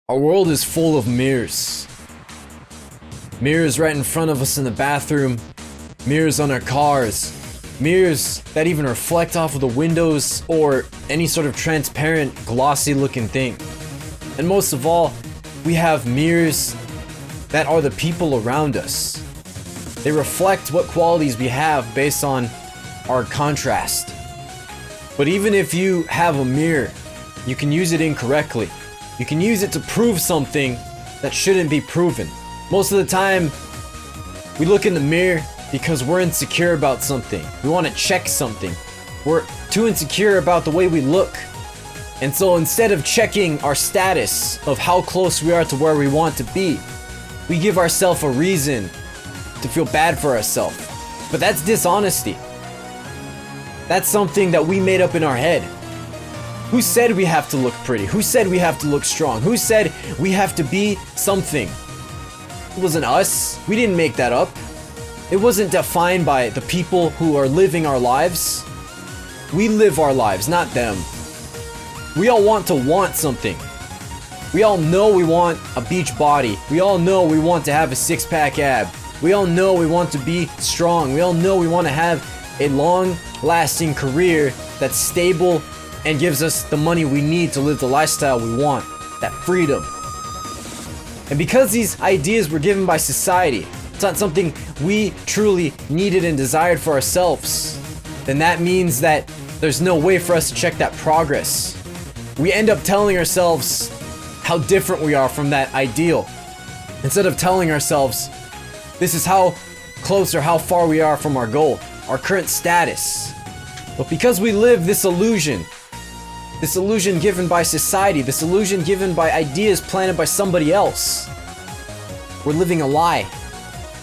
Our world is full of mirrors. Mirrors right in front of us in the bathroom, mirrors on our cars, mirrors that even reflect off of the windows or any sort of transparent, glossy looking thing. And most of all, we have mirrors that are the people around us. They reflect what qualities we have based on our contrast. But even if you have a mirror, you can use it incorrectly. You can use it to prove something that shouldn't be proven. Most of the time, we look in the mirror because we're insecure about something. We want to check something. We're too insecure about the way we look. And so instead of checking our status of how close we are to where we want to be, we give ourselves a reason to feel bad for ourselves. But that's dishonesty. That's something that we made up in our head. Who said we have to look pretty? Who said we have to look strong? Who said we have to be something? It wasn't us. We didn't make that up. It wasn't defined by the people who are living our lives. We live our lives, not them. We all want something. We all know we want a beach body. We all know we want to have a six-pack ab. We all know we want to be strong. We all know we want to have a long-lasting career that's stable and gives us the money we need to live the lifestyle we want, that freedom. And because these ideas were given by society, it's not something we truly needed and desired for ourselves, then that means that there's no way for us to check that progress. We end up telling ourselves how different we are from that ideal, instead of telling ourselves this is how close or how far we are from our goal, our current status. But because we live this illusion given by society, this illusion given by ideas planted by somebody else, we're living a lie.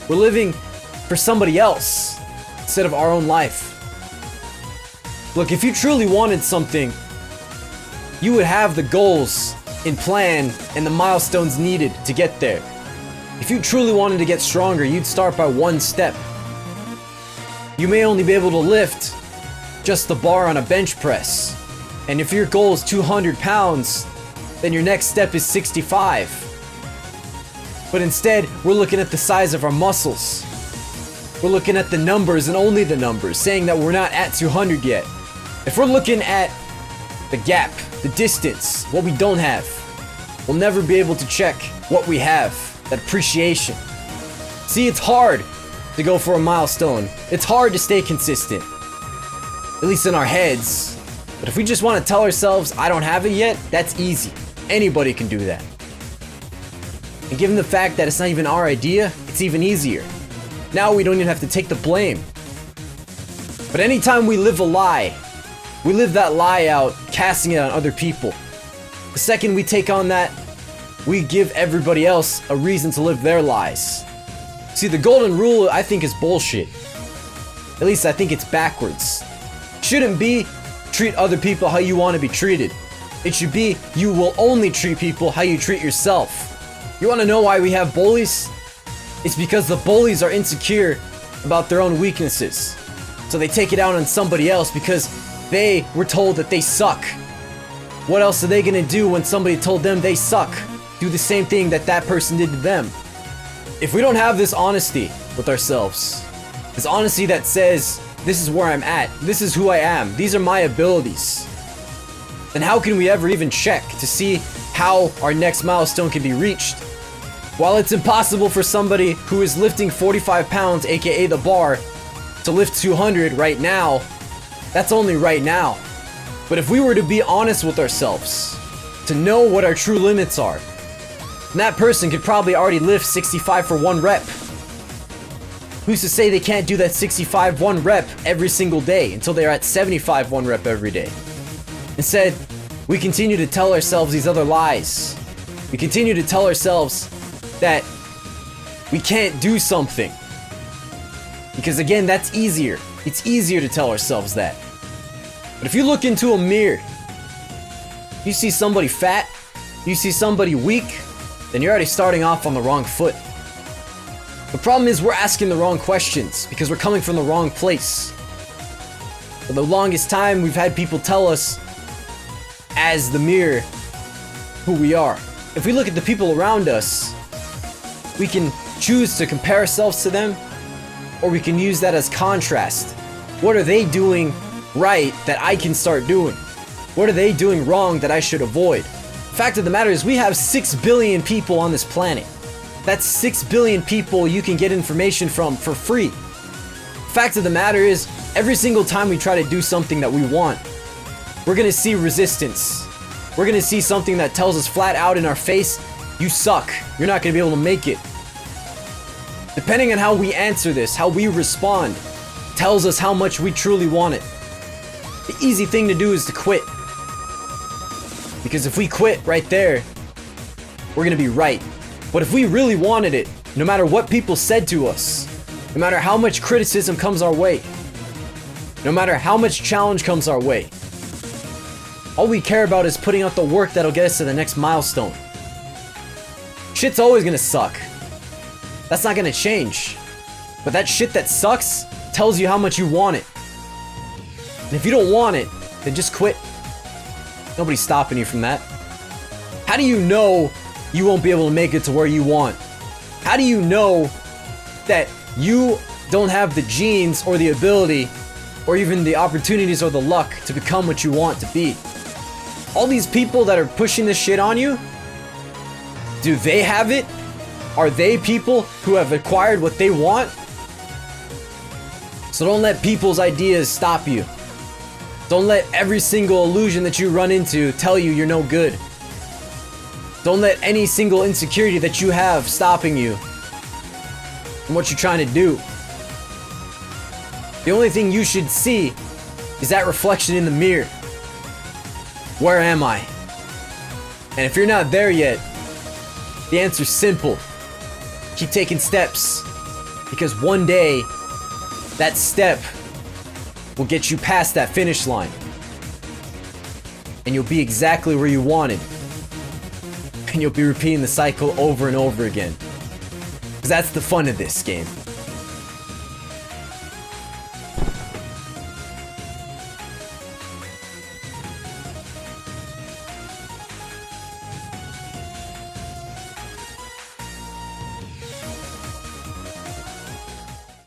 We're living for somebody else instead of our own life. Look, if you truly wanted something, you would have the goals in plan and the milestones needed to get there. If you truly wanted to get stronger, you'd start by one step. You may only be able to lift just the bar on a bench press. And if your goal is 200 pounds, then your next step is 65. But instead, we're looking at the size of our muscles. We're looking at the numbers and only the numbers, saying that we're not at 200 yet. If we're looking at the gap, the distance, what we don't have, we'll never be able to check what we have, that appreciation. See, it's hard to go for a milestone. It's hard to stay consistent, at least in our heads. But if we just want to tell ourselves, I don't have it yet, that's easy. Anybody can do that. And given the fact that it's not even our idea, it's even easier. Now we don't even have to take the blame. But anytime we live a lie, we live that lie out, casting it on other people. The second we take on that, we give everybody else a reason to live their lies. See, the golden rule, I think, is bullshit. At least I think it's backwards. It shouldn't be treat other people how you want to be treated. It should be you will only treat people how you treat yourself. You want to know why we have bullies? It's because the bullies are insecure about their own weaknesses. So they take it out on somebody else because they were told that they suck. What else are they going to do when somebody told them they suck? Do the same thing that that person did to them. If we don't have this honesty with ourselves, this honesty that says, this is where I'm at, this is who I am, these are my abilities, then how can we ever even check to see how our next milestone can be reached? While it's impossible for somebody who is lifting 45 pounds, aka the bar, to lift 200 right now, that's only right now. But if we were to be honest with ourselves, to know what our true limits are, then that person could probably already lift 65 for one rep. Who's to say they can't do that 65 one rep every single day until they're at 75 one rep every day? Instead, we continue to tell ourselves these other lies. We continue to tell ourselves that we can't do something. Because again, that's easier. It's easier to tell ourselves that. But if you look into a mirror, you see somebody fat, you see somebody weak, then you're already starting off on the wrong foot. The problem is we're asking the wrong questions because we're coming from the wrong place. For the longest time, we've had people tell us as the mirror who we are. if we look at the people around us, we can choose to compare ourselves to them, or we can use that as contrast. What are they doing right that I can start doing? What are they doing wrong that I should avoid? Fact of the matter is, we have 6 billion people on this planet. That's 6 billion people you can get information from for free. Fact of the matter is, every single time we try to do something that we want, we're gonna see resistance. We're gonna see something that tells us flat out in our face, you suck, you're not gonna be able to make it. Depending on how we answer this, how we respond, tells us how much we truly want it. The easy thing to do is to quit. Because if we quit right there, we're gonna be right. But if we really wanted it, no matter what people said to us, no matter how much criticism comes our way, no matter how much challenge comes our way, all we care about is putting out the work that'll get us to the next milestone. Shit's always gonna suck. That's not gonna change. But that shit that sucks tells you how much you want it. And if you don't want it, then just quit. Nobody's stopping you from that. How do you know you won't be able to make it to where you want? How do you know that you don't have the genes or the ability or even the opportunities or the luck to become what you want to be? All these people that are pushing this shit on you, do they have it? Are they people who have acquired what they want? So don't let people's ideas stop you. Don't let every single illusion that you run into tell you you're no good. Don't let any single insecurity that you have stopping you from what you're trying to do. The only thing you should see is that reflection in the mirror. Where am I? And if you're not there yet, the answer's simple. Keep taking steps. Because one day, that step will get you past that finish line. And you'll be exactly where you wanted. And you'll be repeating the cycle over and over again. Because that's the fun of this game.